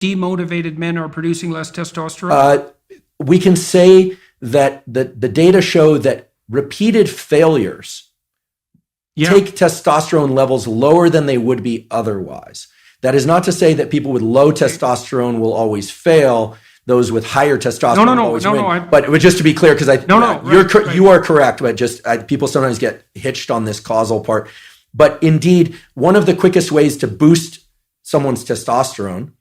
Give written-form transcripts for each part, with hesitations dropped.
demotivated men are producing less testosterone? We can say that the data show that repeated failures take testosterone levels lower than they would be otherwise. That is not to say that people with low testosterone will always fail. Those with higher testosterone will always win. But just to be clear, because you are correct, but just people sometimes get hitched on this causal part. But indeed, one of the quickest ways to boost someone's testosterone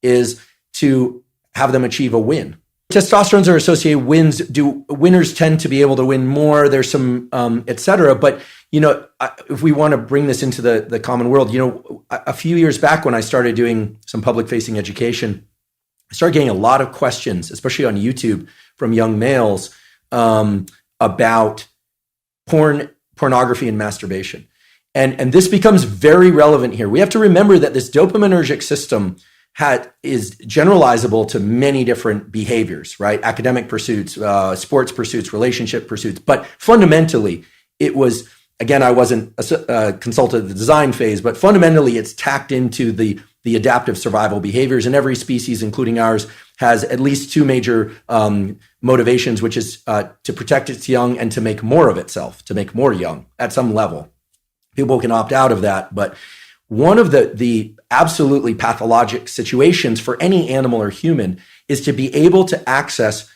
is to have them achieve a win. Testosterones are associated wins. Winners tend to be able to win more? There's some, et cetera. But, if we want to bring this into the common world, a few years back when I started doing some public facing education, I started getting a lot of questions, especially on YouTube, from young males about pornography and masturbation. And this becomes very relevant here. We have to remember that this dopaminergic system is generalizable to many different behaviors, right? Academic pursuits, sports pursuits, relationship pursuits. But fundamentally, it was, again, I wasn't a consultant at the design phase, but fundamentally it's tacked into the adaptive survival behaviors. And every species, including ours, has at least two major motivations, which is to protect its young and to make more of itself, to make more young at some level. People can opt out of that, but one of the absolutely pathologic situations for any animal or human is to be able to access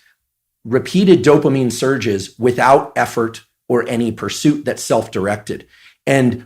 repeated dopamine surges without effort or any pursuit that's self-directed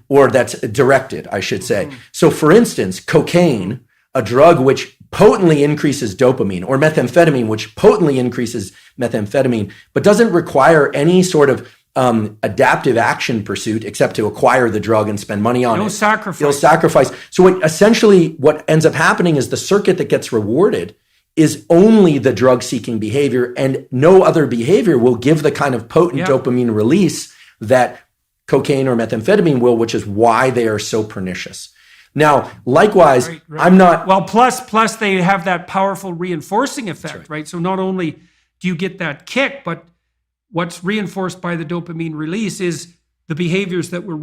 or that's directed, I should say. So for instance, cocaine, a drug which potently increases dopamine, or methamphetamine, which potently increases methamphetamine, but doesn't require any sort of adaptive action pursuit except to acquire the drug and spend money on it. No sacrifice. So what ends up happening is the circuit that gets rewarded is only the drug-seeking behavior, and no other behavior will give the kind of potent dopamine release that cocaine or methamphetamine will, which is why they are so pernicious. Now, likewise, right. I'm not... Well, plus they have that powerful reinforcing effect, right? So not only do you get that kick, but what's reinforced by the dopamine release is the behaviors that were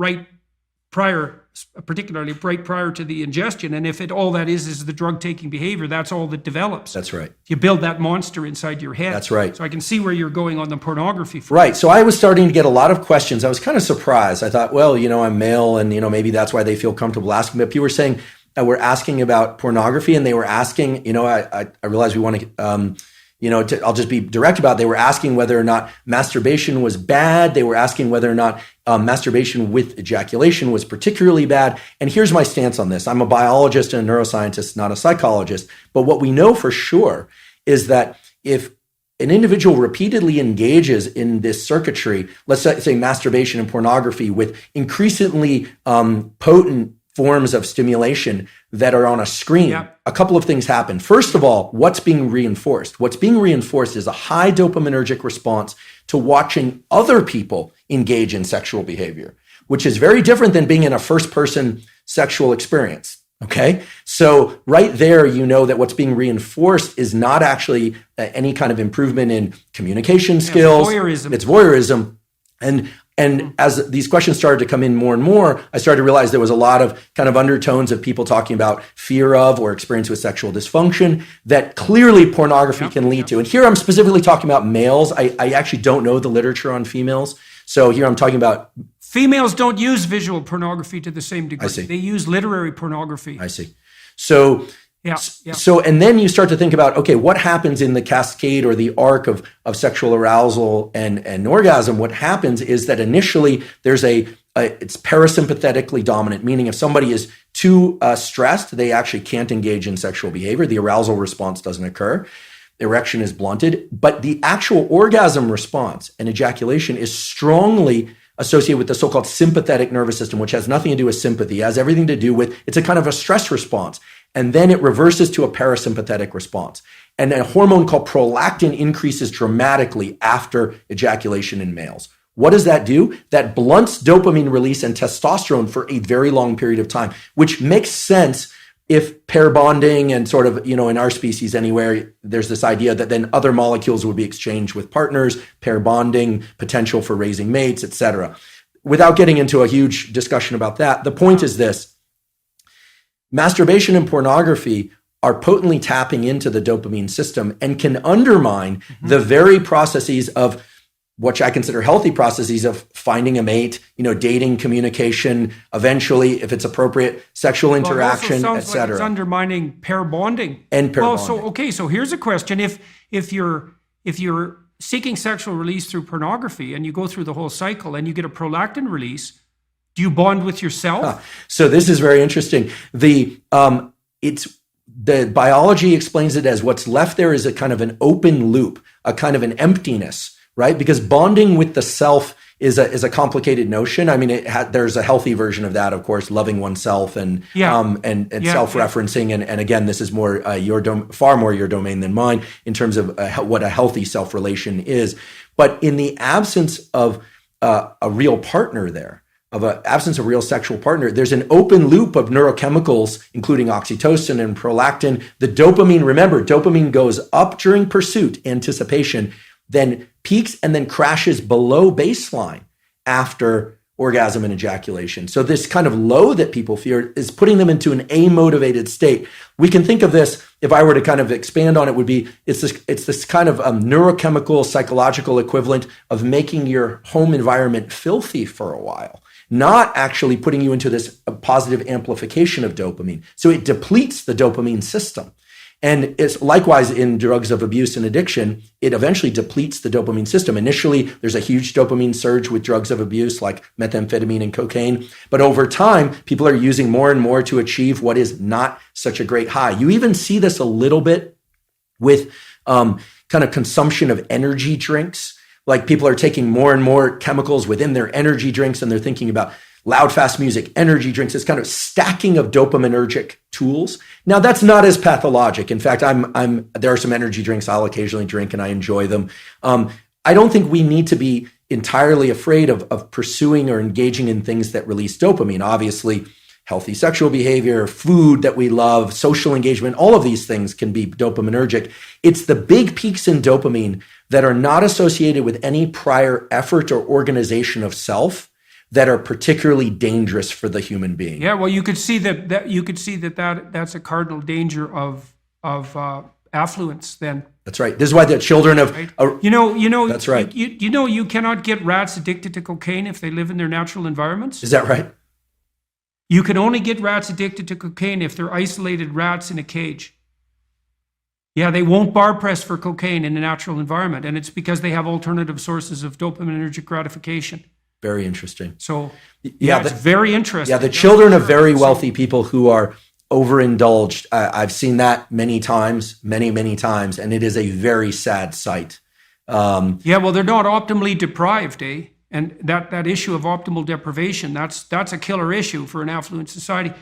particularly right prior to the ingestion. And if all that is the drug-taking behavior, that's all that develops. That's right. You build that monster inside your head. That's right. So I can see where you're going on the pornography. Right. So I was starting to get a lot of questions. I was kind of surprised. I thought, well, I'm male and, maybe that's why they feel comfortable asking. But people were saying, we're asking about pornography, and they were asking, I realized we want to... I'll just be direct about it. They were asking whether or not masturbation was bad. They were asking whether or not masturbation with ejaculation was particularly bad. And here's my stance on this. I'm a biologist and a neuroscientist, not a psychologist. But what we know for sure is that if an individual repeatedly engages in this circuitry, let's say masturbation and pornography with increasingly potent forms of stimulation that are on a screen, a couple of things happen. First of all, what's being reinforced? What's being reinforced is a high dopaminergic response to watching other people engage in sexual behavior, which is very different than being in a first-person sexual experience. Okay? So right there, that what's being reinforced is not actually any kind of improvement in communication skills. It's voyeurism. And as these questions started to come in more and more, I started to realize there was a lot of kind of undertones of people talking about fear of or experience with sexual dysfunction that clearly pornography can lead to. And here I'm specifically talking about males. I actually don't know the literature on females. So here I'm talking about... Females don't use visual pornography to the same degree. I see. They use literary pornography. I see. So... So, and then you start to think about, okay, what happens in the cascade or the arc of sexual arousal and orgasm? What happens is that initially there's it's parasympathetically dominant, meaning if somebody is too stressed, they actually can't engage in sexual behavior. The arousal response doesn't occur. Erection is blunted, but the actual orgasm response and ejaculation is strongly associated with the so-called sympathetic nervous system, which has nothing to do with sympathy. It has everything to do with, it's a kind of a stress response. And then it reverses to a parasympathetic response. And a hormone called prolactin increases dramatically after ejaculation in males. What does that do? That blunts dopamine release and testosterone for a very long period of time, which makes sense if pair bonding and sort of, in our species anywhere, there's this idea that then other molecules would be exchanged with partners, pair bonding, potential for raising mates, etc. Without getting into a huge discussion about that, the point is this. Masturbation and pornography are potently tapping into the dopamine system and can undermine the very processes of what I consider healthy processes of finding a mate, dating, communication, eventually, if it's appropriate, sexual interaction, well, it also et sounds like cetera. it's undermining pair bonding. And pair well, bonding. So here's a question: if you're seeking sexual release through pornography and you go through the whole cycle and you get a prolactin release, do you bond with yourself? So this is very interesting. The biology explains it as what's left there is a kind of an open loop, a kind of an emptiness, right? Because bonding with the self is a complicated notion. I mean, there's a healthy version of that, of course, loving oneself and self-referencing. And again, this is more far more your domain than mine in terms of what a healthy self-relation is. But in the absence of a real partner there, of an absence of real sexual partner, there's an open loop of neurochemicals, including oxytocin and prolactin. The dopamine, remember, dopamine goes up during pursuit, anticipation, then peaks and then crashes below baseline after orgasm and ejaculation. So this kind of low that people fear is putting them into an amotivated state. We can think of this, if I were to kind of expand on it, would be it's this kind of neurochemical, psychological equivalent of making your home environment filthy for a while, not actually putting you into this positive amplification of dopamine. So it depletes the dopamine system. And it's likewise in drugs of abuse and addiction, it eventually depletes the dopamine system. Initially, there's a huge dopamine surge with drugs of abuse like methamphetamine and cocaine. But over time, people are using more and more to achieve what is not such a great high. You even see this a little bit with kind of consumption of energy drinks. Like people are taking more and more chemicals within their energy drinks, and they're thinking about loud, fast music, energy drinks, this kind of stacking of dopaminergic tools. Now, that's not as pathologic. In fact, there are some energy drinks I'll occasionally drink, and I enjoy them. I don't think we need to be entirely afraid of pursuing or engaging in things that release dopamine. Obviously, healthy sexual behavior, food that we love, social engagement, all of these things can be dopaminergic. It's the big peaks in dopamine that are not associated with any prior effort or organization of self that are particularly dangerous for the human being. Yeah, well, you could see that's a cardinal danger of affluence. Then that's right. This is why the children of that's right. You cannot get rats addicted to cocaine if they live in their natural environments. Is that right? You can only get rats addicted to cocaine if they're isolated rats in a cage. Yeah, they won't bar press for cocaine in a natural environment, and it's because they have alternative sources of dopaminergic gratification. Very interesting. So, it's very interesting. Yeah, the children of very wealthy people who are overindulged, I've seen that many times, many times, and it is a very sad sight. Well, they're not optimally deprived, eh? And that issue of optimal deprivation, that's a killer issue for an affluent society.